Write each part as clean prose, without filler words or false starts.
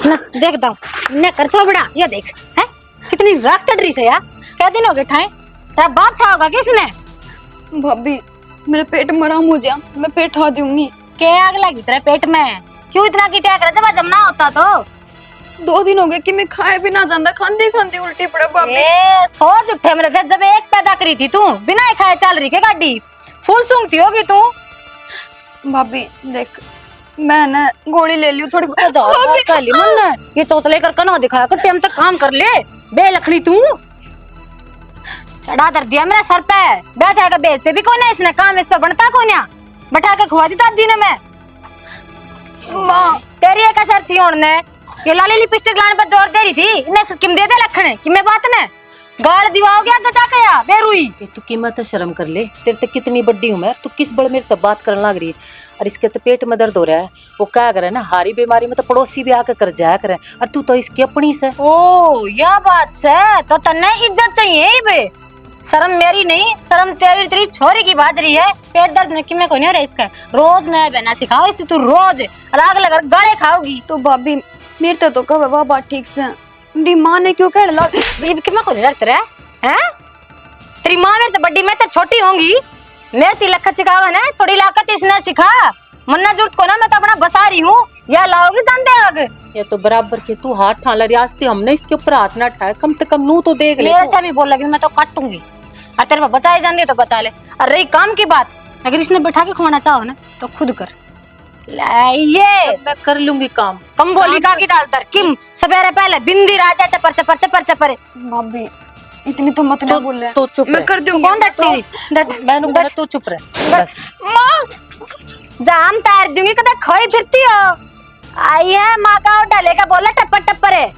ना देखता हूँ इन्हें कर तो बड़ा ये देख है कितनी राख चढ़ रही से यार। क्या दिन हो गए ठाए तेरा बाप था होगा किसने? भाभी मेरे पेट में आराम हो जाए मैं पेट ठा दूंगी। क्या आग लगी तेरे पेट में? क्यों इतना की टैक रहा जब जमना होता तो? 2 दिन हो गए कि मैं खाए भी ना जाता खाते खाते उल्टी पड़े भाभी। ए सो झूठे मेरे थे जब एक पैदा करी थी तू बिना खाए चल रही के गाड़ी फुल सूंघती होगी तू। भाभी देख मैं ना गोली ले लियो थोड़ी काली मन ये चौचले कर ना दिखाया कर टाइम तक काम कर ले बे लखनी तू चढ़ा दर दिया मेरे सर पे बैठा के बेचते भी कौन है इसने काम इस पे बनता कौन है बैठा के खुआ दी दादी ने मैं मां तेरी एक असर थी उन्होंने ये लाली लिपस्टिक लाने पर जोर दे रही थी इन्हें स्कीम दे दे लखने कि मैं बात ने गाल दिवाओ गया गचा कया बेरुई तू कीमत शर्म कर ले तेरे तक कितनी बड़ी उम्र तू किस बड़ मेरे तब बात करने लग रही है और इसके तो पेट में दर्द हो रहा है वो क्या करे ना हारी बीमारी में तो पड़ोसी भी आकर कर जाया करे और तू तो इसकी अपनी से। ओ यह बात से तो तन्ने इज्जत चाहिए ही बे शर्म मेरी नहीं शर्म तेरी छोरी की बात रही है। पेट दर्द में किमे को नहीं हो रहा इसका रोज नया बहना सिखाओ इससे तू रोज अलग अलग गाले खाओगी तो भाभी मेरे तो कब बाबा ठीक से मेरी माँ ने क्यों कहने लग किमे को नहीं डरते रहे हैं? तेरी माँ मेरे तो बड़ी मैं तो छोटी होंगी मेरे तिलक चिकावन है थोड़ी लाकत इसने सिखा मन्ना जरूरत को ना मैं तो अपना बसा रही हूँ या लाओगी जानते आगे ये तो बराबर के तू हाथ ठाला रियासती हमने इसके ऊपर हाथ ना उठाया कम से कम नू तो देख ले मेरे से भी बोल लगी मैं तो काटूंगी और तेरे पे बचाई जाती है तो बचा ले और रही काम की बात अगर इसने बैठा के खवाना चाहो ना तो खुद कर ये मैं कर लूंगी काम कम बोली का की डालतर किम सवेरे पहले बिंदी राजा चपर चपर चपर चपर भाभी इतनी तो मत ना बोले तो चुप मैं कर दूंगी। कौन डरती मैंने बोला तू चुप रह बस माँ जाम तैर दूंगी कदा खोई फिरती हो आई है माँ का डाले का बोला टप्पर टप्पर है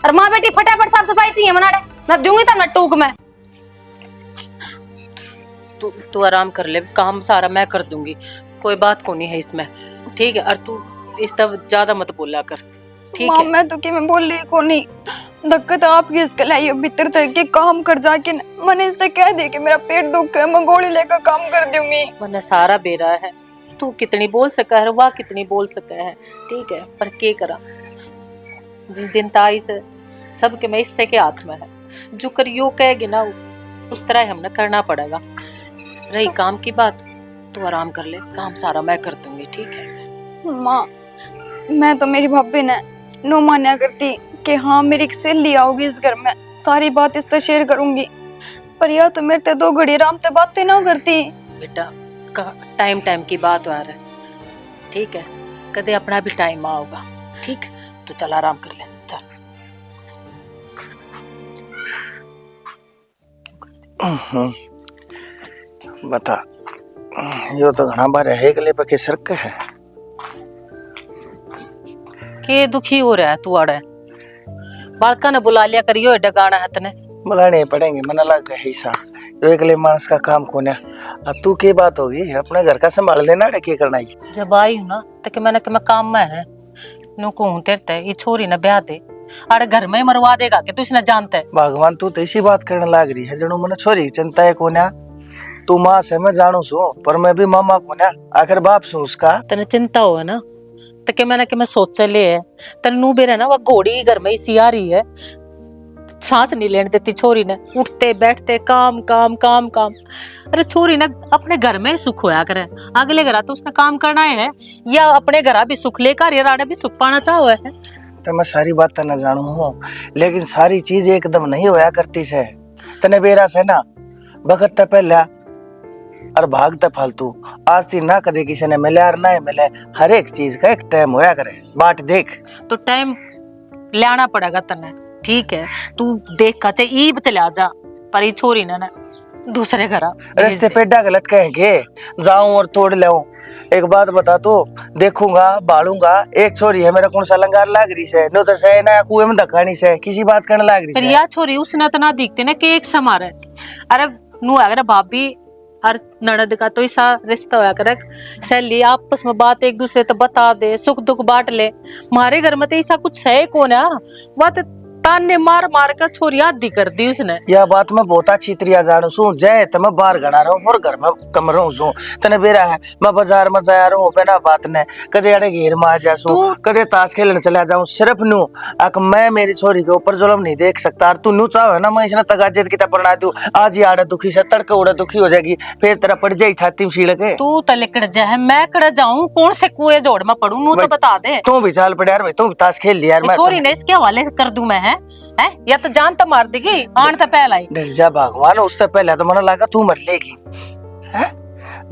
और माँ बेटी फटाफट साफ सफाई चाहिए मनाड़े न दूंगी तब मैं टूक में तू आराम कर ले काम सारा मैं कर दूंगी कोई बात को नहीं है इसमें ठीक है और तू इस तब ज्यादा मत बोला कर ठीक है। मैं तो कि मैं बोल रही को नहीं दिक्कत आपकी इसके लिए भीतर तक के काम कर जाके मैंने इससे कह दे कि मेरा पेट दुख है मैं गोली लेकर काम कर दूंगी मैंने सारा बेरा है तू कितनी बोल सका है वाह कितनी बोल सका है ठीक है पर के करा जिस दिन ताई से सबके में इससे के हाथ में है जो कर यो कहेगी ना उस तरह हमने करना पड़ेगा। रही काम की बात तू आराम कर ले काम सारा मैं कर दूंगी ठीक है। माँ मैं तो मेरी भाभी ने नो मान्या करती कि हाँ मेरी सहेली आओगी इस घर में सारी बात इससे शेयर करूंगी पर यह तो मेरे ते 2 घड़ी आराम से बातें ना करती बेटा टाइम टाइम की बात आ रहा है ठीक है कदे अपना भी टाइम आओगा ठीक तो चल आराम कर ले चल। बता यो तो घना बार है गले पे सरक है के दुखी हो रहा है तू अड़े बालका ने बुला लिया करियो एडा गाना है तने बुलाने पड़ेंगे मन लग गया हिस्सा यो अगले मानस का काम कोने अब तू के बात होगी अपने घर का संभाल लेना रे के करना ही जब आई हूं ना तो कि मैंने कि मैं काम में है नु कहूं तेरे ये छोरी ने ब्याह दे अरे घर में ही मरवा देगा कि तू इसने जानता है भगवान तू तो इसी बात करने लग रही है जणू मन छोरी चिंता है कोन्या तू मां से मैं जानू सो पर मैं भी मामा कोन्या आखिर बाप सू उसका तने चिंता हो है ना तो कि मैं सोचा ले है तने नू बेरा ना वो घोड़ी घर में ही सी आ रही है सांस नहीं लेने देती छोरी ने उठते बैठते काम काम काम काम अरे छोरी ने अपने घर में ही सुख होया करे अगले घर तो उसने काम करना है या अपने घर भी सुख लेकर या राडा भी सुख पाना चाहो है तो मैं सारी बात न जानू हूँ लेकिन सारी चीज एकदम नहीं होया करती से तने बेरा से ना भगत पहला और भागता फालतू आज ती ना कदे किसी ने मिले और ना मिले हर एक चीज का एक टाइम होया करे बाट देख तो टाइम लाना पड़ेगा तने ठीक है तू देख का चाहे ईब चला जा पर ये छोरी ना दूसरे घर रस्ते पे डाग लटकेंगे जाऊं और तोड़ ले एक बात बता तो देखूंगा बालूंगा एक छोरी है मेरा कौन सा लंगार लाग रही से नो तो से ना कुएं में धक्का नहीं से किसी बात करने लाग रही पर से या छोरी उसने तो ना दिखते ना कि एक समार है अरे नू अगर भाभी और ननद का तो ऐसा रिश्ता होया करे सहेली आपस में बात एक दूसरे तो बता दे सुख दुख बांट ले हमारे घर में तो ऐसा कुछ है कौन है वह तो ताने मार मार कर छोरी आधी कर दी उसने। यह बात मैं बहुत अच्छी तरिया जानू सू। जय तो मैं बाहर गड़ा रहूं और घर में कम रहूं सू। तने बेरा है मैं बाजार में जाया रहूं बिना बात ने, कदे अड़े घेर में आ जा सू, कदे ताश खेलने चला जाऊं। सिर्फ नू अक मैं मेरी छोरी के ऊपर जुल्म नहीं देख सकता। और तू नू चाहे ना मैं इसने तगाजत की तरह पढ़ा दूं। आज ही आड़े दुखी से तड़के उड़े दुखी हो जाएगी, फिर तेरा पड़ जाई छाती में सीड़ के। तू तले कड़ जा है, मैं कड़ जाऊं, कौन से कुएं जोड़ में पड़ूं, नू तो बता दे। तू भी चाल पड़ यार भाई, तू भी ताश खेल लिया यार। मैं छोरी ने इसके हवाले कर दूं मैं, है या तो जान तो मार देगी आन तो पहला ही। डर जा भगवान, उससे पहले तो मन लगा तू मर लेगी। हैं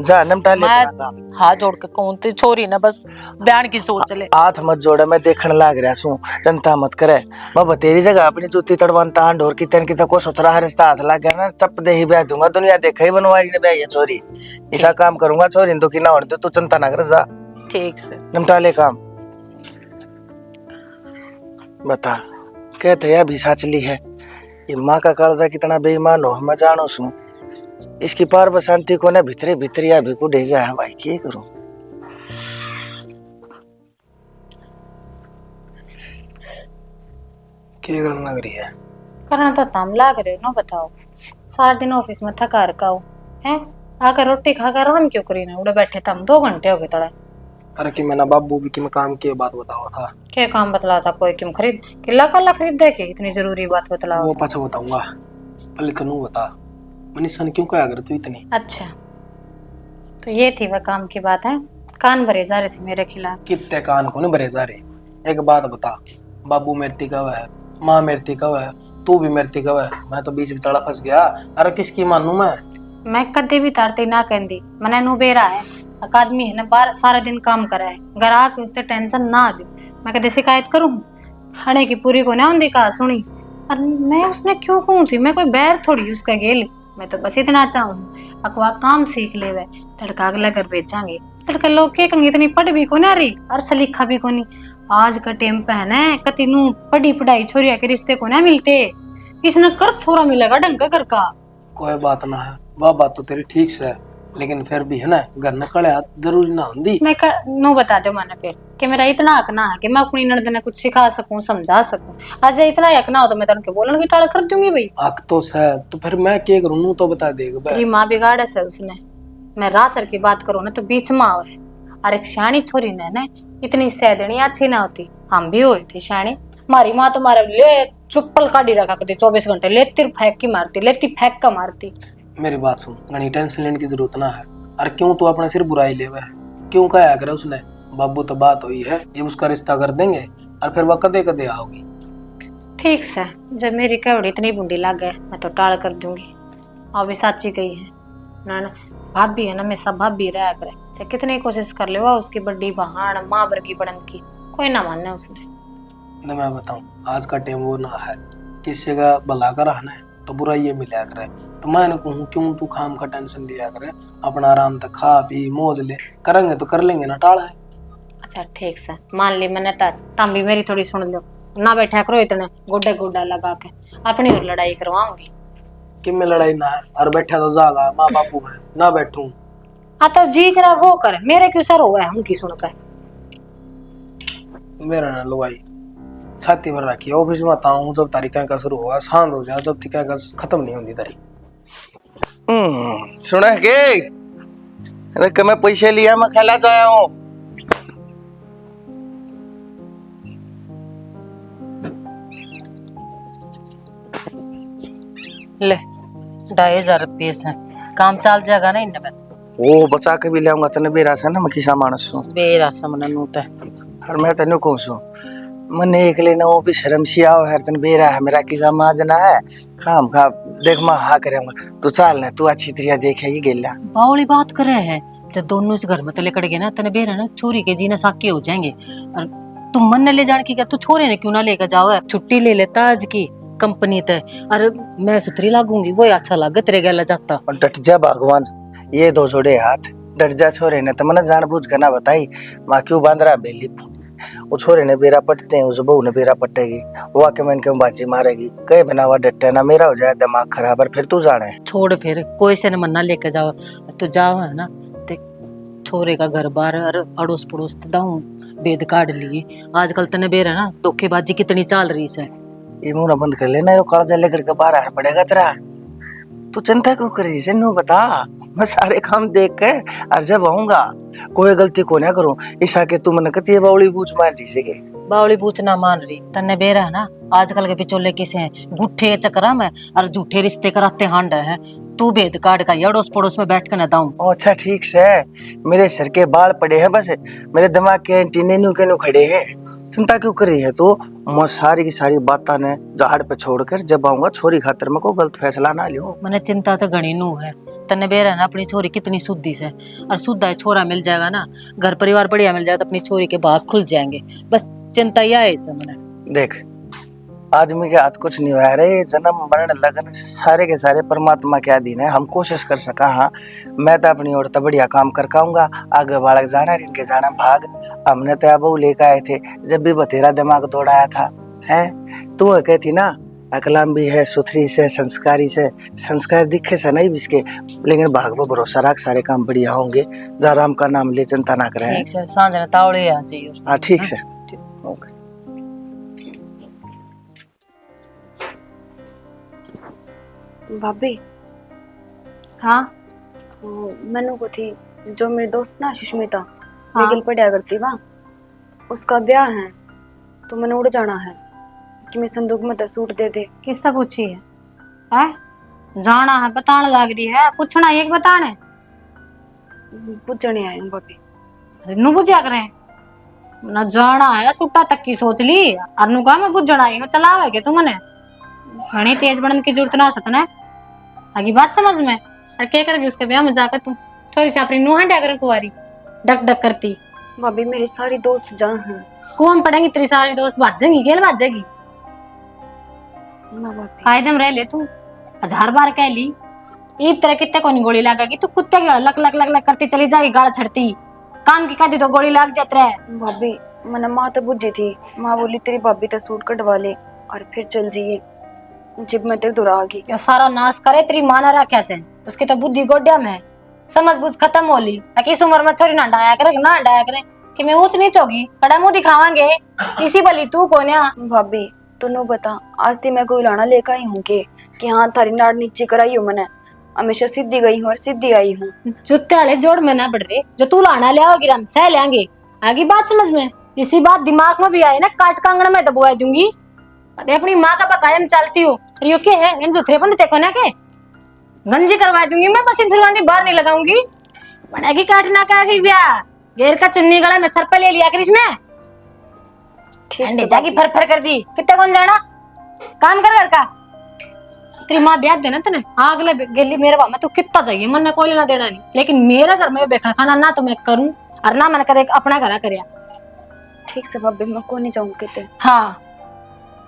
जा निपटा ले अपना काम। हाथ जोड़ के कौन ती छोरी ना बस बयान की सोच ले। हाथ मत जोड़े, मैं देखने लाग रहा सू, चिंता मत करे। मैं बतेरी जगह अपनी जूती तड़वान तान ढोर की तन की तो को सुथरा है रिश्ता हाथ लग गया ना, चप दे ही ब्याह दूंगा। दुनिया देखा ही बनवाई ने ब्याह ये छोरी, ऐसा काम करूंगा छोरी दुखी ना होने दे। तू चिंता ना कर, जा ठीक से निपटा ले काम। बता कहते यह भी साचली है, ये माँ का कालजा कितना बेईमान हो मैं जानो सू। इसकी पार बसंती को ना भीतरे भीतरिया भी को ढेजा है भाई, क्या करूं। क्या करने लग रही है? करना तो तम लाग रहे हो ना, बताओ। सारा दिन ऑफिस में थका रखा है, आकर रोटी खाकर आराम क्यों करी ना, उड़े बैठे तम 2 घंटे हो गए तड़ा। अरे कि मैंने बाबू भी कि मैं काम की बात बताओ था। क्या काम बतला था? कोई क्यों खरीद किला कल्ला खरीद दे के इतनी जरूरी बात बतलाओ। वो पाछा बताऊंगा, पहले तो नू बता मनीषा ने क्यों कहा अगर तू इतनी। अच्छा तो ये थी वह काम की बात है, कान भरे जा रहे थे मेरे खिलाफ। कितने कान को न भरे जा रहे। एक बात बता, बाबू मेरती कब है, माँ मेरती कब है, तू भी मेरती कब है, मैं तो बीच में चढ़ा फंस गया। अरे किसकी मानू मैं कदे भी तारती ना कहती मने नु बेरा है, एक आदमी है ना बाहर सारा दिन काम करा है, घर आके उससे टेंशन ना दे। मैं कदे शिकायत करूं हने की पूरी को ना उनकी कहा सुनी। और मैं उसने क्यों कहूं थी, मैं कोई बैर थोड़ी उसका गेल। मैं तो बस इतना चाहूं अकवा काम सीख ले वे, तड़का अगला कर बेचांगे। तड़का लोग के कंगे इतनी पढ़ भी को ना रही और सलीखा भी को नहीं। आज का टाइम पे है ना कति नू पढ़ी पढ़ाई छोरिया के रिश्ते को ना मिलते, इसने कर छोरा मिलेगा ढंग का घर का। कोई बात ना है, वह बात तो तेरी ठीक से है, लेकिन फिर भी है ना घर न कड़े हाथ जरूरी ना होंगी। मैं नो बता दो माने फिर कि मेरा इतना हक ना है कि मैं अपनी ननद ने कुछ सिखा सकूं समझा सकूं। आज इतना हक ना हो तो मैं तनके बोलन की टाल कर दूंगी भाई। हक तो है तो फिर मैं क्या करूं, नू तो बता देगा तेरी माँ बिगाड़े से उसने। मैं रासर की बात करूं ना तो बीच में आवे, और एक शानी छोरी ने ना इतनी सैदनी अच्छी ना होती। हम भी हुई थी शानी, हमारी माँ तो मारे ले चुप्पल काटी रखा करती 24 घंटे, लेती फेंक की मारती, लेती फेंक का मारती। मेरी बात सुन, घनी टेंशन लेने की जरूरत ना है। अरे क्यों तू अपने सिर बुराई ले है, क्यों कहा करे उसने। बाबू तो बात हुई है, ये उसका रिश्ता कर देंगे और फिर वह कदे कदे आओगी। ठीक से जब मेरी कवड़ी इतनी बुंडी लग गए मैं तो टाल कर दूंगी। और भी साची गई है ना, भाभी है ना, मैं सब भाभी रहा करे, चाहे कितनी कोशिश कर ले वह उसकी बड़ी बहान माँ वर्गी बड़न की कोई ना मानना उसने। न मैं बताऊं आज का टाइम वो ना है, किसी का भला कर रहना है तो बुरा ये मिला करे। तो मैं कहूँ क्यों तू खाम का टेंशन लिया करे, अपना आराम तक खा पी मौज ले, करेंगे तो कर लेंगे ना, टाला है। अच्छा ठीक से मान ली मैंने, तम भी मेरी थोड़ी सुन लो ना, बैठा करो इतने गोडे गोडा लगा के अपनी और लड़ाई करवाऊंगी। कि में लड़ाई ना है, और बैठा तो जागा माँ बापू है ना बैठूं। हाँ तो जी करा वो करे, मेरे क्यों सर हुआ है उनकी सुनकर। मेरा ना लुगाई छाती भर रखी है, ऑफिस में आता हूँ जब तारीख का शुरू होगा शांत हो जाए, जब तक का खत्म नहीं होती तारीख। सुना के अरे कि मैं पैसे लिया मैं खेला चाहे हूँ। ले 2,500 रुपये से काम चल जाएगा ना इनमें। वो बचा के भी लाऊंगा तने बेरा से ना, मैं किसा मानस हूँ बेरा समन नूत है। और मैं तने कहूँ सू मने एक लेना वो भी शर्म सी आओ है, तने बेरा है मेरा किसा माजना है काम खा देख मैं हाँ करेंगा। तू चाल ना, तू अच्छी तरह देखे ही गेला बावली बात करे है, जब दोनों इस घर में तले कड़ गए ना तने बेरा ना छोरी के जीना साके हो जाएंगे। और तुम मन ले जाने की क्या, तू छोरे ने क्यों ना लेकर जाओ, छुट्टी ले लेता आज की कंपनी ते, और मैं सुतरी लागूंगी वो अच्छा लगे तेरे गला जाता। और डट जा भगवान, ये दो जोड़े हाथ डट जा छोरे ने तो मैंने जानबूझ कर ना बताई। माँ क्यों बांध रहा बेली, वो छोरे ने बेरा पटते हैं, उस बहू ने बेरा पटेगी, वो आके मैंने क्यों बाजी मारेगी, कहे बिना हुआ डटे ना मेरा हो जाए दिमाग खराब। और फिर तू जाने छोड़, फिर कोई से न मन्ना लेके जाओ तो जाओ है ना, ते छोरे का घर बार और अड़ोस पड़ोस दाऊ बेद काट लिए। आजकल तने बेरा ना धोखेबाजी कितनी चाल रही है, ये मुंह ना बंद कर लेना, यो कालजा लेकर के बाहर आ पड़ेगा तेरा। तू चिंता क्यों करी से, नु बता। मैं सारे काम देख के और जब आऊंगा कोई गलती को ना करूं। ईसा के तू मन कती बावली पूछ मार दी से के बावली पूछ ना मान रही तन्ने बेरा है ना। आजकल के बिचौले किसे हैं, गुट्ठे चक्रा में और झूठे रिश्ते कराते हांड है। तू भेद काट का अड़ोस पड़ोस में बैठ के न दाऊं। ओ अच्छा ठीक से, मेरे सर के बाल पड़े हैं, बस मेरे दिमाग के एंटीने न्यू के न्यू खड़े हैं। चिंता क्यों कर रही है तू। मैं सारी की सारी बातें ने झाड़ पे छोड़कर जब आऊंगा छोरी खातिर में कोई गलत फैसला ना लियो। मैंने चिंता तो घनी नू है। तन्ने बेरा है ना अपनी छोरी कितनी शुद्धि से, और शुद्ध है छोरा मिल जाएगा ना, घर परिवार बढ़िया मिल जाएगा तो अपनी छोरी के भाग खुल जाएंगे। बस चिंता यह है इसे मैंने। देख आदमी के हाथ कुछ नहीं हुआ रे, जन्म मरण लगन सारे के सारे परमात्मा के अधीन है। हम कोशिश कर सका। हाँ मैं तो अपनी ओर तो बढ़िया काम कर आऊंगा। आगे बालक जाना इनके जाना भाग। हमने तो अब लेकर आए थे जब भी बतेरा दिमाग दौड़ाया था। है तू कहती ना अकलाम भी है, सुथरी से, संस्कारी से। संस्कार दिखे से नहीं बिसके, लेकिन भाग पर भरोसा रख, सारे काम बढ़िया होंगे। जा राम का नाम ले, चिंता ना करें। ठीक से सांझ ने तावड़े आ चाहिए। हाँ ठीक से ओके। भाभी हाँ मैनू को थी जो मेरी दोस्त ना सुष्मिता मेगिल पढ़िया करती वहाँ, उसका ब्याह है तो मैंने उड़ जाना है कि मैं संदूक में तो सूट दे दे। किससे पूछी है? जाना है बताने लग रही है, पूछना एक बताने पूछने आए हूँ भाभी। नु बुझा करे ना, जाना है सुट्टा तक की सोच ली। और नु कहा मैं बुझना है चलावे के तू मने घणी तेज बनने की जरूरत ना सतना आगे बात समझ में। और क्या करेगी उसके ब्याह में जाकर तू छोरी चापरी नु हंडा कर कुवारी डक डक करती। भाभी मेरी सारी दोस्त जहाँ हैं। कुआं में पड़ेंगी तेरी सारी दोस्त भाजेंगी गेल भाजेगी ना भाभी कायदम रह ले तू। 1000 बार कह ली ईद तरह कितने को नहीं गोली लगेगी, तू कुत्ते की लक लक लक लक करती चली जाएगी गाड़ छड़ती। काम की कहती तो गोली लग जात रहे। भाभी मैंने माँ तो बुझी थी, माँ बोली तेरी भाभी तो सूट कटवा ले और फिर चल जाइए। जब मैं तेरे दुरा आ गई ये सारा नाश करे तेरी माँ ना रखा से, उसकी तो बुद्धि गोड्या में है, समझ बुझ खत्म हो ली। किस उम्र में छोरी ना डाया करे ना डाया करे कि मैं ऊंच नीच होगी, कड़ा मुंह दिखावांगे इसी बली तू कोन्या। भाभी तू नो बता आज ती मैं कोई लाना लेकर आई हूँ कि हाँ थारी नाड़ नीचे कराई हूँ मैंने, हमेशा सीधी गई हूँ और सीधी आई हूँ। जुत्ते वाले जोड़ में ना बढ़ रहे, जो तू लाना ले आओगी हम सह लेंगे। आगे बात समझ में, इसी बात दिमाग में भी आए ना काट कांगड़ में दबवा दूंगी। अरे अपनी माँ का बकायम चलती हो यो के है इन जुथरे बंद देखो ना के गंजी करवा दूंगी मैं, बस फिर बाहर नहीं लगाऊंगी। बनेगी काटना का भी ब्याह घेर का चुन्नी गला में सर पे ले लिया कृष्ण ठीक अंडे से जागी फर फर कर दी। कितने कौन जाना काम कर घर का तेरी माँ ब्याह देना तने अगले गेली मेरे बाप में तू कितना चाहिए मन ने कोई लेना देना नहीं, लेकिन मेरे घर में बैठना खाना ना तो मैं करूं और ना मैंने कदे अपना घर करया। ठीक से भाभी मैं को नहीं जाऊँ कहते। हाँ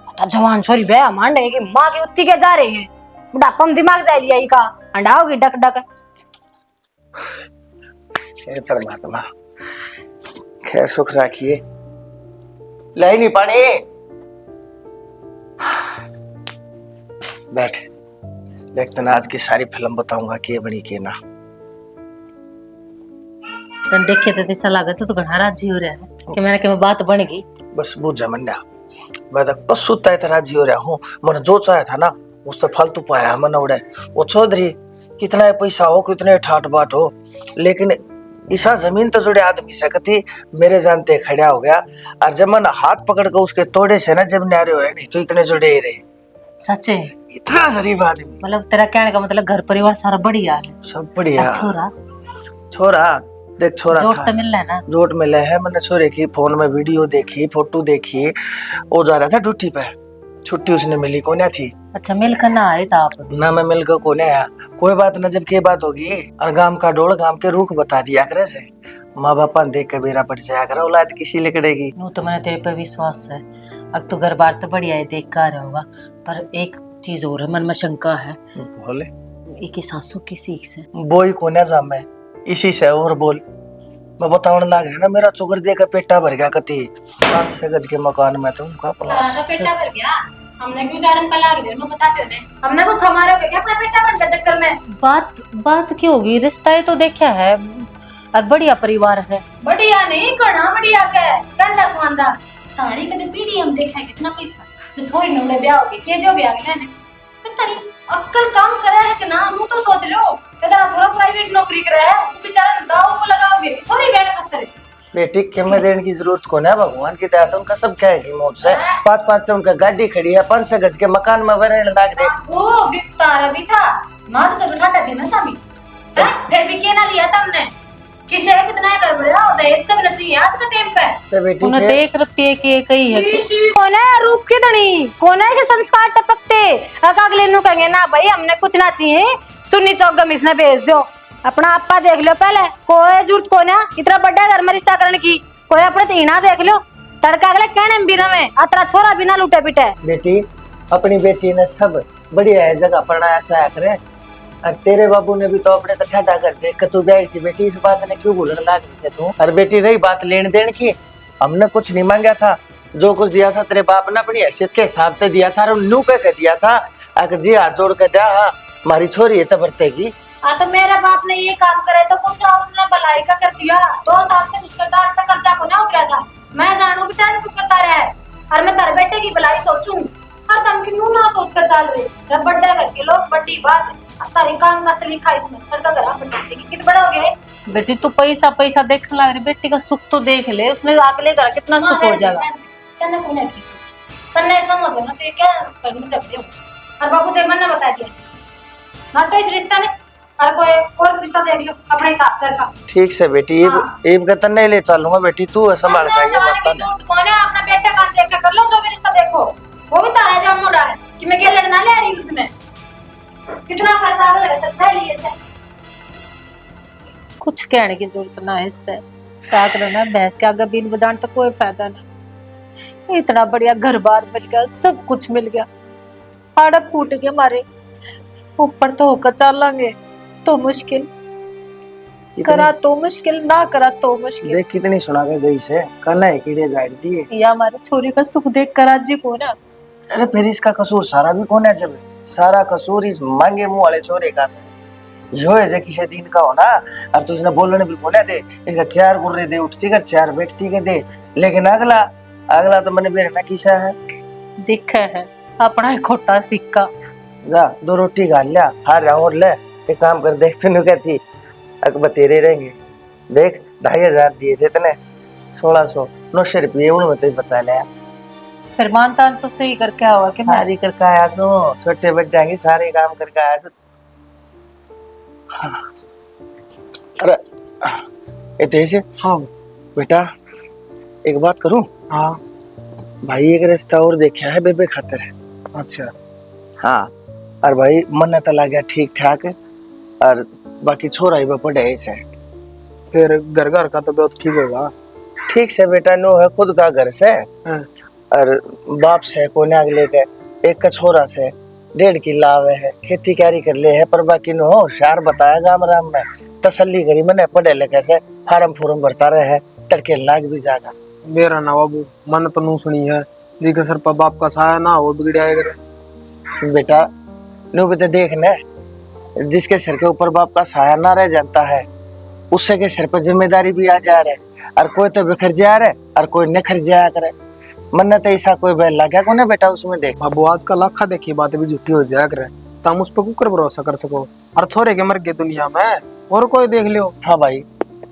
तो जवान छोरी ब्याह मांडे की माँ की उत्ती के जा रहे हैं, बुढ़ापा में दिमाग जा लिया का अंडाओगी डक डक। हे परमात्मा खैर सुख रखिए। लाई नहीं पानी बैठ देख तना आज की सारी फिल्म बताऊंगा कि ये बनी के ना। तन देखे तो ऐसा लागत तो घना राजी हो रहा है कि मैंने कि बात बन गई। बस बुझ जा मन्या, मैं तो पशु तय राजी हो रहा हूँ। मैंने जो चाहे था ना उससे फालतू पाया मैंने उड़े। वो चौधरी कितना पैसा हो कितने ठाट बाट हो, लेकिन ईसा जमीन तो जुड़े आदमी सकती मेरे जानते खड़ा हो गया। और जब मैंने हाथ पकड़ कर उसके तोड़े से ना जब न्यारे हुए नहीं तो इतने जुड़े ही रहे। सच्चे इतना शरीफ आदमी, मतलब तेरा कहने का मतलब घर परिवार सारा बढ़िया है। सब बढ़िया। छोरा छोरा देख छोरा जोट था, तो मिल रहा है ना। जोट मिले है। मैंने छोरे की फोन में वीडियो देखी फोटो देखी, वो जा रहा था ड्यूटी पे, छुट्टी उसने मिली को ना थी। अच्छा मिलकर ना आए था आप ना मैं मिलकर को नहीं आया। कोई बात न, जब के बात होगी और गांव का डोल गांव के रूख बता दिया करे से माँ बापा देख के बेरा पड़ जाया करे, औलाद किसी लिकड़ेगी। नू तो मैंने तेरे पे विश्वास है। अब तो घर बार तो बढ़िया है देख कर रहा होगा, पर एक चीज और है मन में शंका है। बोले एक सासू की सीख से बोई को ना जा मैं इसी से और बोल मैं बतावन लाग रहा ना मेरा चुगर दे का पेटा भर गया कति 5 से गज के मकान में तो उनका पेटा भर गया। हमने क्यों जाड़न का लाग दिया बताते हो ने, हमने भूखा मारोगे क्या अपना पेटा भर के चक्कर में। बात क्यों होगी, रिश्ता है तो देखा है और बढ़िया परिवार है। बढ़िया नहीं करना बढ़िया के कंधा खुआंदा सारी कदे पीढ़ी हम देखा है कितना पैसा तो छोरी नूने ब्याह हो गया के जो गया अगले ने तेरी अक्ल काम करे है कि ना मुंह तो सोच लो कि तेरा छोरा प्राइवेट नौकरी करे है तू बेचारा दाव को लगाओगे छोरी बेटे खतरे बेटी कीमत देने की जरूरत को ना, भगवान की दया तो उनका सब क्या है मौत से। 5-5 तो उनका गाड़ी खड़ी है, 5 गज के मकान में वरण लाग दे। वो बिकतारा भी था मार तो बिठाता थे ना तभी फिर भी के ना लिया तुमने किसे कितना कर बड़ा होता है सब नची आज का टाइम पे तो बेटी उन्हें के 1 रुपये की कही है कौन है रूप की धनी कौन है ऐसे संस्कार टपकते अगले नु कहेंगे ना भाई हमने कुछ ना चाहिए चुन्नी चौक गमीज ने भेज दो अपना आपा देख लो पहले कोई जरूरत को ना इतना बड़ा घर में रिश्ता करने की कोई अपने तीना देख लो तड़का अगले कहने में भी रहे अतरा छोरा बिना लूटे पिटे बेटी अपनी बेटी ने सब बढ़िया है जगह पढ़ाया चाहे करे, और तेरे बाबू ने भी तो अपने तो ठंडा कर दे कि तू ब्याही थी बेटी, इस बात ने क्यों भूलने लाग से तू। और बेटी रही बात लेन देन की, हमने कुछ नहीं मांगा था, जो कुछ दिया था तेरे बाप ने अपनी हैसियत के हिसाब से दिया था और नू कह दिया था अगर जी हाथ जोड़ कर दिया हाँ हमारी छोरी है तो बरतेगी। हाँ तो मेरा बाप ने ये काम करे तो कौन सा उसने भलाई का कर दिया 2 साल से उसका डांट तक कर्जा को ना उतरा था मैं जानू भी तेरे को करता रहा और मैं तेरे बेटे की भलाई सोचूं हर दम की मुंह ना सोच कर चल रही रब बड्डा करके लोग बड़ी बात अब तारी काम का से लिखा इसमें लड़का करा बड्डे की कितना बड़ा हो गया है बेटी तू पैसा पैसा देखने लग रही, बेटी का सुख तो देख ले, उसने अगले घर कितना सुख हो जाएगा। तन्ने को नहीं तन्ने समझ लो ना तो ये क्या करने चलते हो और बाबू देव ने बता दिया ना तो इस रिश्ता ने और कोई और रिश्ता देख लो अपने हिसाब से का ठीक से बेटी एक गतन नहीं ले चलूंगा बेटी, तू संभाल कर ये मत झूठ कौन है अपना बेटा काम देख के कर लो जो भी रिश्ता देखो वो भी तारा जाम मोड़ा है कि मैं क्या लड़ना ले रही उसने कितना खर्चा हो रहा सब पहले ही से कुछ कहने की जरूरत ना है इससे, क्या करना है भैंस के आगे बीन बजाने तो कोई फायदा नहीं। इतना बढ़िया घर बार मिल गया, सब कुछ मिल गया, हड़प फूट गए हमारे ऊपर तो होकर चलेंगे तो मुश्किल, करा तो मुश्किल ना करा तो मुश्किल। देख कितनी सुना के गई से करना है कीड़े झाड़ दिए या हमारे छोरी का सुख देख कर आज जी को ना। अरे फिर इसका कसूर सारा भी कौन है, जब सारा कसूर इस मांगे मुंह वाले छोरे का से यो है जे किसी दिन का हो ना, और तू इसने बोलने भी कोने दे, इसका 4 गुर्रे दे उठती कर 4 बैठती के दे, लेकिन अगला अगला तो मैंने बेरना किसा है दिखा है अपना ही खोटा सिक्का। जा 2 रोटी खा लिया हार और ले एक काम कर देख तू कहती अक बतेरे रहेंगे देख 2500 दिए थे तने 1600 रुपये उन्होंने तो बचा लिया। फिर मानता तो सही करके आवा कि मैं सारी करके आया सो छोटे बच्चे सारे काम करके आया सो। अरे ऐसे हाँ बेटा एक बात करूं, हाँ भाई एक रिश्ता और देखा है बेबे खातिर। अच्छा हाँ और भाई मन तो लग गया ठीक ठाक, और बाकी छोरा ही पढ़े ऐसे फिर घर घर का तो बहुत ठीक होगा। ठीक से बेटा नो है खुद का घर से और बाप से कोने अगले के एक का छोरा से 1.5 किला आवे है खेती कैरी कर ले है, पर बाकी नो होशियार बताया गाम राम में तसल्ली करी मैंने पढ़े लिखे से फार्म फूरम भरता रहे है तड़के लाग भी जागा। मेरा ना बाबू मन तो नू सुनी है जी के सर पर बाप का साया ना हो बिगड़ जाएगा। बेटा नो भी तो देखने जिसके सिर के ऊपर बाप का साया ना रह जाता है उससे के सिर पर जिम्मेदारी भी आ जा रहे, और कोई तो बिखर जा रहे और कोई निखर जाया करे। मन तो ऐसा कोई बैल लगा को ना बेटा उसमें देख बाबू आजकल लाखा देखी बातें भी झूठी हो जाया करे, तुम उस पर कुकर भरोसा कर सको और थोड़े के मर गए दुनिया में और कोई देख लियो। हाँ भाई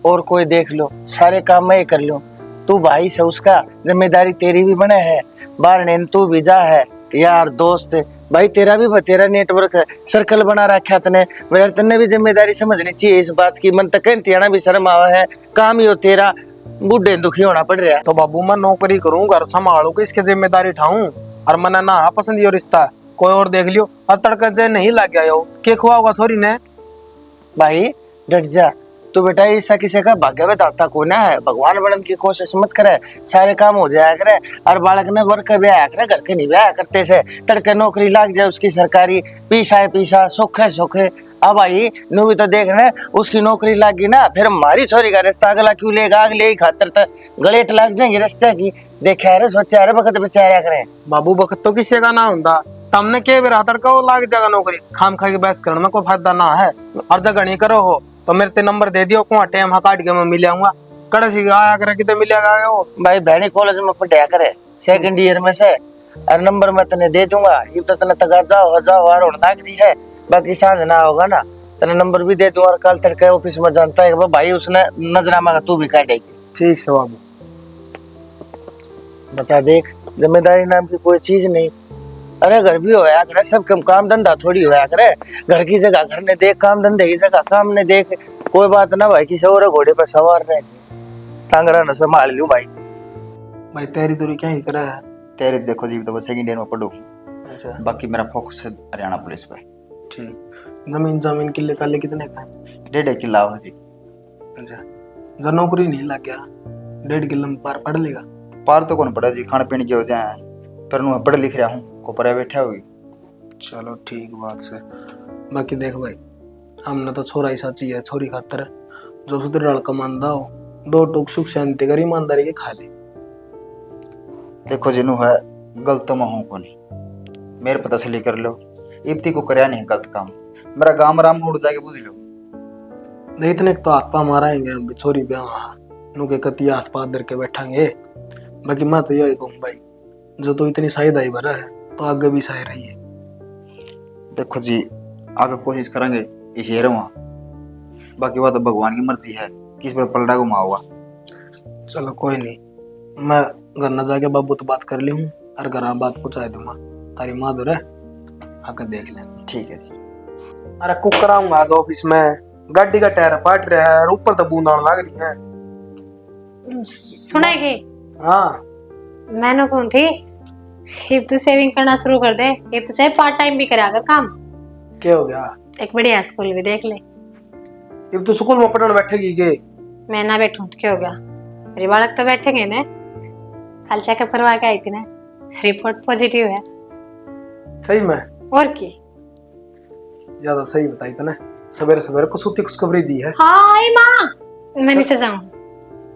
और कोई देख लो सारे काम मैं ही कर लो, तू भाई से उसका जिम्मेदारी तेरी भी बने है, बाहर ने तू भी जा है यार दोस्त भाई तेरा भी तेरा नेटवर्क सर्कल बना रखा तने मेरे तने भी जिम्मेदारी समझनी चाहिए इस बात की। मन तक तियाना भी शर्म आवा है काम ही हो तेरा बूढ़े दुखी होना पड़ रहा है। तो बाबू मैं नौकरी करूँ घर संभालू कि इसके जिम्मेदारी उठाऊं और मना ना पसंद यो रिश्ता कोई और देख लियो और तड़का जे नहीं लग गया हो के खुआ होगा छोरी ने। भाई डट जा तू बेटा ऐसा किसी का भाग्य में दाता को ना है, भगवान बनने की कोशिश मत करे, सारे काम हो जाया करे और बालक ने वर्क ब्याह करे घर के नहीं ब्याह करते से तड़के नौकरी लग जाए उसकी सरकारी पीसा सुखे सुखे। अब भाई नू भी तो देखना उसकी नौकरी लग गई ना फिर हमारी छोरी का रिश्ता अगला क्यों लेगा अगले खातर तो गलेट लग जाएंगे रिश्ते की। देखा रे सोचा रे बखत बेचारा करें बाबू बखत तो किसी का ना होता तमने के बेरा तड़का वो लाग जाएगा नौकरी खाम खा के बहस करने में कोई फायदा ना है। और जगह नहीं करो हो तो मेरे ते नंबर दे दियो को टाइम काट के मैं मिल आऊंगा कड़े सी आया करे कितने मिलेगा वो। भाई बहनी कॉलेज में पढ़ाया करे 2nd ईयर में से और नंबर मैं तने दे दूंगा। ये तो तने तगा जाओ जाओ और होने लाग दी है। बाकी सांझ ना होगा ना तने नंबर भी दे दूंगा और कल तड़के ऑफिस में जानता है भाई उसने नजरनामा का तू भी काटेगी। ठीक से बाबू। बता देख जिम्मेदारी नाम की कोई चीज नहीं। अरे घर भी होया करे सब काम धंधा थोड़ी होया करे। घर की जगह घर ने देख काम धंधे की जगह काम ने देख। कोई बात ना भाई किसी और घोड़े पर सवार रहे टांगरा न संभाल लूं भाई। भाई तैयारी तो क्या ही करा है? तेरे देखो जी तो सेकंड ईयर में पढ़ू। अच्छा बाकी मेरा फोकस है हरियाणा पुलिस पे। ठीक। जमीन जमीन किले काले कितने का? 1.5 किला हो जी। अच्छा जब नौकरी नहीं लग गया 1.5 किलो में पार पढ़ लेगा? पार तो कौन पड़ा जी, खाने पीने की वजह है पर नु पढ़ लिख रहा हूँ को पढ़ा बैठा होगी। चलो ठीक बात से। बाकी देख भाई हमने तो छोरा ही साची है छोरी खातर जो सुधर रल कमांदा हो 2 टूक सुख शांति कर ईमानदारी के खा ले। देखो जिनू है गलत तो मैं हूँ को नहीं, मेरे पता से लेकर लो इब्ती को करया नहीं गलत काम। मेरा गांव राम उड़ जाके बुझ लो। नहीं इतने तो हाथ पा माराएंगे हम भी छोरी ब्याह नु के कति हाथ पा दर के बैठांगे। बाकी मैं तो यही कहूँ भाई जो तो इतनी शायद आई भरा है तो आगे भी शायद रही है। देखो जी आगे कोशिश करेंगे इस ये रहा। बाकी बात तो भगवान की मर्जी है किस पर पलटा घुमा हुआ। चलो कोई नहीं मैं घर न जाके बाबू तो बात कर ली हूँ और घर बात पहुँचा दूंगा। तारी माँ दो आकर देख लेना। ठीक है जी। अरे कुकर आऊंगा आज ऑफिस में गाड़ी का टायर फाट रहा है और ऊपर तो बूंद आने लग रही है। सुनाएगी हाँ मैंने कौन थी हिप तो सेविंग करना शुरू कर दे। हिप तो चाहे पार्ट टाइम भी करा कर काम। क्या हो गया? एक बढ़िया स्कूल भी देख ले। अब तो स्कूल में पढ़ने बैठेगी के? मैं ना बैठूं तो क्या हो गया, मेरे बालक तो बैठेंगे ना। कल चेकअप करवा के आई थी ना, रिपोर्ट पॉजिटिव है। सही में? और की ज्यादा सही बताई तने। सवेरे सवेरे को सूती खुशखबरी दी है। हाय माँ मैं नीचे जाऊं।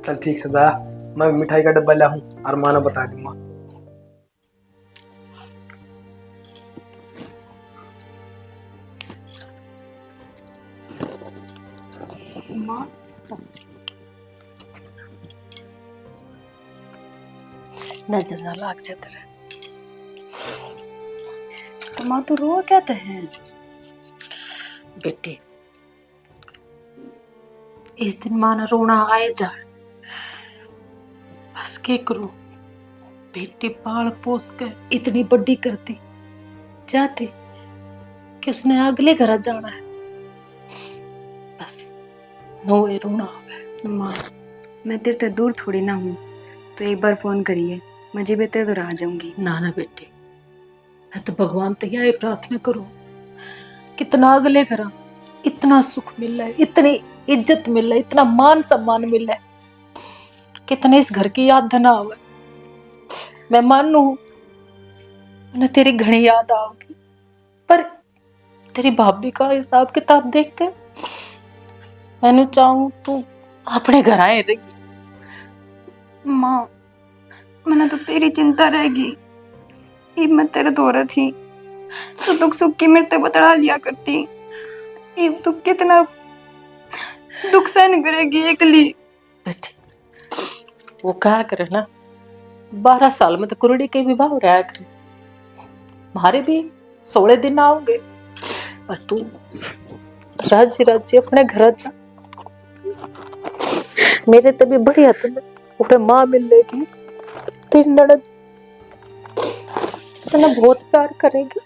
चल ठीक से जा मैं मिठाई का डब्बा ला हूँ और माँ ने बता दूंगा। माँ नजर ना लाग जा तेरे। तो माँ तो रो कहते हैं। बेटी इस दिन माना रोना आए जा बस के करो। बेटी पाल पोस कर इतनी बड़ी करती जाती कि उसने अगले घर जाना है। बस नोए रोना आवे। माँ मैं तेरे से दूर थोड़ी ना हूँ तो एक बार फोन करिए मुझे भी तेरे तो आ जाऊंगी। ना ना बेटी मैं तो भगवान से यही प्रार्थना करूं कितना अगले घर इतना सुख मिल रहा है, इतनी इज्जत मिल रहा है, इतना मान सम्मान मिल रहा है, कितने इस घर की याद ना आवे। मैं मानू उन्हें तेरी घनी याद आओगी पर तेरी भाभी का हिसाब किताब देख के मैंने चाहूं तू अपने घर आए रही। माँ मैंने तो तेरी चिंता रहेगी। इब मैं तेरे दौरा थी तो दुख सुख की मेरे बतला लिया करती। इब तू कितना दुख सहन करेगी अकेली। बेटी वो कहा करे ना 12 साल में तो कुरड़ी के विवाह हो रहा करे। हमारे भी 16 दिन आओगे पर तू राज्य राज्य अपने घर जा। मेरे तभी बढ़िया तुम्हें उठे माँ मिलेगी तेरी ननद तुम्हें बहुत प्यार करेगी।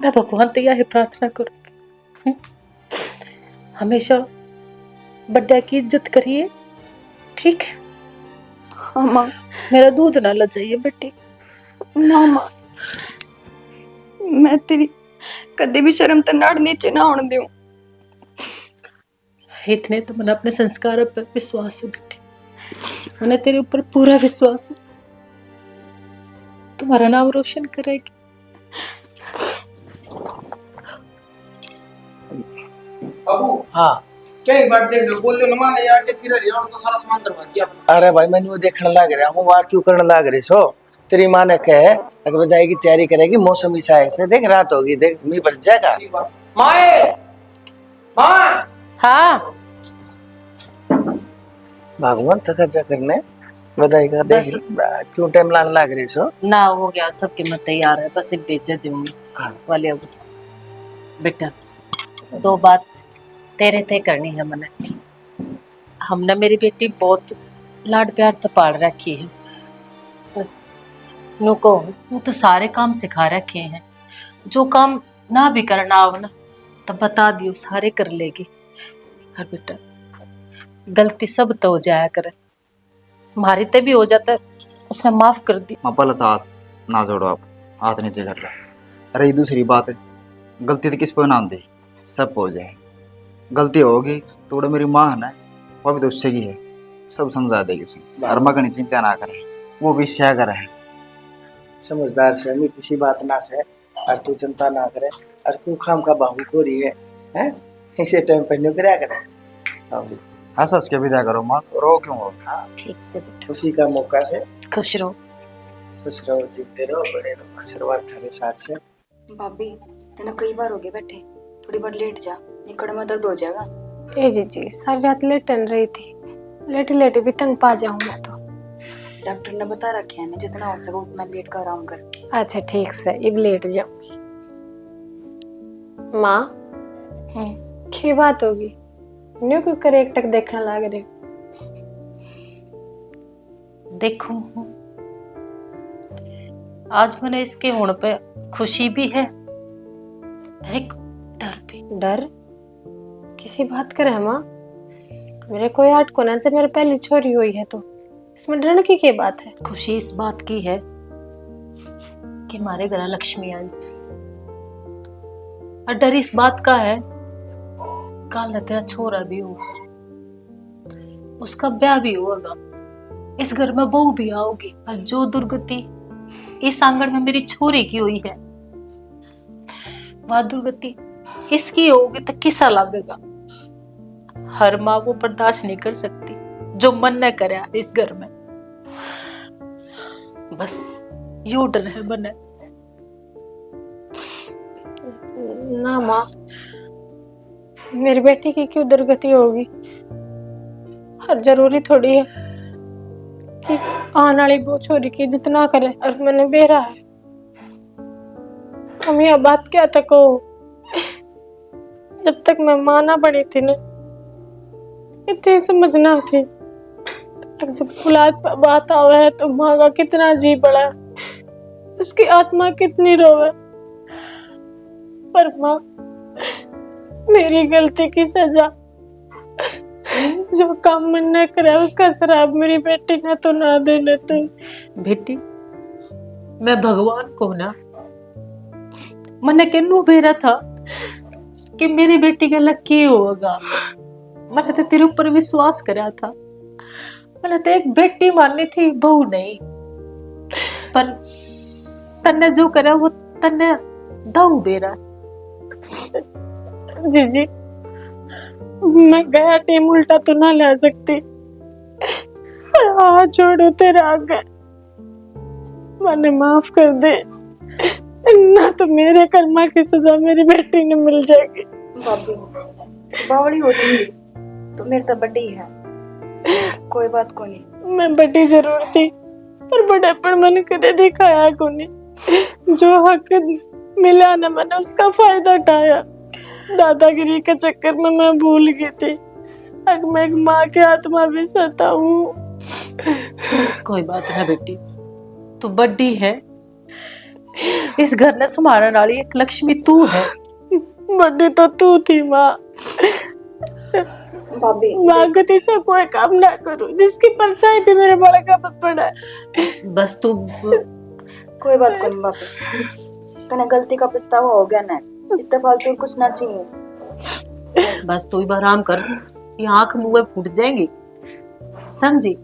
मैं भगवान से यही प्रार्थना करूंगी हमेशा बड्डा की इज्जत करिए ठीक है। हाँ माँ। मेरा दूध ना लजाइए बेटी। ना माँ मैं तेरी कभी भी शर्म तो नाड़ नीचे ना होने दूं। इतने तो मैंने अपने संस्कार पर विश्वास है बेटी। मैंने तेरे ऊपर पूरा विश्वास है तुम्हारा नाम रोशन करेगी। बाबू हाँ क्या एक बात देख रहे हो? बोल लो ना माँ यार टेची रही है तो सारा सामान करवा दिया। अरे भाई मैंने वो देखने लग रहा हूँ वार क्यों करने लग रही सो। तेरी माँ ने कहे अगर बधाई की तैयारी करेगी मौसम ऐसा ऐसे देख रात होगी देख मी बच जाएगा। ठीक बात। माँ माँ हाँ भगवान थका जा करने बधाई का देख बस। क्यों टाइम लाने लग रही सो? ना हो गया सबके मैं तैयार है, बस एक बेइज्जत दूंगी हाँ। वाले। अब बेटा, दो बात तेरे ते करनी है मैंने। हमने मेरी बेटी बहुत लाड प्यार तो पाल रखी है, बस नुको नु तो सारे काम सिखा रखे हैं। जो काम ना भी करना हो ना तो बता दियो, सारे कर लेगी। और बेटा, गलती सब तो हो जाया करे, हमारी ते भी हो जाता है, उसने माफ कर दी। माँ पहले तो हाथ ना जोड़ो, आप हाथ नीचे कर लो। अरे ये दूसरी बात है, गलती तो किस पे ना दे, सब हो जाए। गलती होगी तो वो मेरी माँ है ना, वो भी तो उससे की है, सब समझा देगी उसे। और माँ कहीं चिंता ना करे, वो भी इससे करे है। समझदार से अमित इसी बात ना से, और तू चिंता ना करे। और तू खाम का बाबू को रही है, हैं? इसे टाइम पे न्यू करया करे। बाबू हंस हंस के विदा करो माँ, रो क्यों हो? ठीक से बेटा, खुशी का मौका से खुश रहो। खुश रहो, जीतते रहो, बड़े रहो, आशीर्वाद थारे साथ से। भाभी तेने कई बार हो गए बैठे, थोड़ी बार लेट जा, निकड़ में दर्द हो जाएगा। ए जीजी, सारी रात लेटन रही थी, लेटे लेटे भी तंग पा जाऊं मैं तो। डॉक्टर ने बता रखे है जितना हो सके उतना लेट कर आराम कर। अच्छा ठीक से, अब लेट जाऊंगी। माँ, क्या बात होगी? न्यू क्यों करे एक टक देखने लग रहे? देखो, आज मैंने इसके होने पे खुशी भी है, एक डर भी। डर किसी बात का है माँ? मेरे कोई आठ कोना से मेरे पहली छोरी हुई है, तो इसमें डरने की क्या बात है? खुशी इस बात की है कि हमारे घर लक्ष्मी आई, और डर इस बात का है कल तेरा छोरा भी होगा, उसका ब्याह भी होगा, इस घर में बहू भी आओगी, और जो दुर्गति इस आंगन में मेरी छोरी की हुई है, वह दुर्गति इसकी होगी तो किसा लगेगा? हर माँ वो बर्दाश्त नहीं कर सकती जो मन न करे इस घर में। बस यो डर है बने। ना माँ, मेरी बेटी की क्यों दुर्गति होगी? और जरूरी थोड़ी है कि आने वाली वो छोरी की जितना करे और मैंने बेरा है। हम यह बात क्या तक हो, जब तक मैं माँ ना बनी थी ना, इतनी समझना थी। अब जब औलाद पर बात आवे है तो माँ का कितना जी बड़ा, उसकी आत्मा कितनी रोवे। पर माँ, मेरी गलती की सजा, जो काम मन न करे उसका श्राप मेरी बेटी ने तो ना देने तुम। बेटी, मैं भगवान को ना मैंने केनू भेजा था कि मेरी बेटी का लक के होगा। मैंने तो तेरे ऊपर विश्वास करा था, मैंने तो एक बेटी माननी थी, बहू नहीं। पर तन्ने जो करा वो तन्ने दाऊ बेरा। जीजी, मैं गया टीम उल्टा तो ना ले सकती, हाथ जोड़ो तेरे आगे, मैंने माफ कर दे, ना तो मेरे कर्मा की सजा मेरी बेटी ने मिल जाएगी। भाभी बावड़ी हो गई तो मेरे तो बड़ी है, कोई बात को नहीं। मैं बड़ी जरूर थी, पर बड़ेपन मैंने कदे दिखाया को नहीं। जो हक मिला ना मैंने उसका फायदा उठाया। दादागिरी के चक्कर में मैं भूल गई थी, अब मैं एक माँ की आत्मा भी सताऊं। कोई बात ना बेटी, तू बड़ी है, इस घर ने संभालने वाली एक लक्ष्मी तू है। बड़ी तो तू थी माँ। भाभी माँ गति से कोई काम ना करूं जिसकी परछाई भी मेरे बड़का पर पड़ा है। बस तू कोई बात को नहीं भाभी, तने गलती का पछतावा हो गया ना, इस दफा तो कुछ ना चाहिए। बस तू ही आराम कर, ये आंख मुंह फूट जाएंगी, समझी?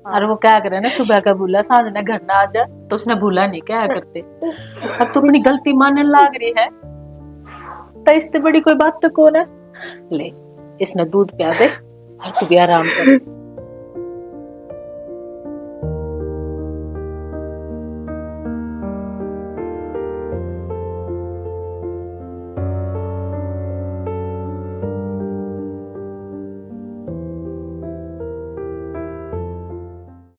और वो क्या करे ना, सुबह का भूला सांझ ने घर ना आ जा, तो उसने भूला नहीं क्या करते। अब तू अपनी गलती मानने लग रही है, तो इससे बड़ी कोई बात तो कौन है। ले, इसने दूध पिया दे और तू भी आराम कर।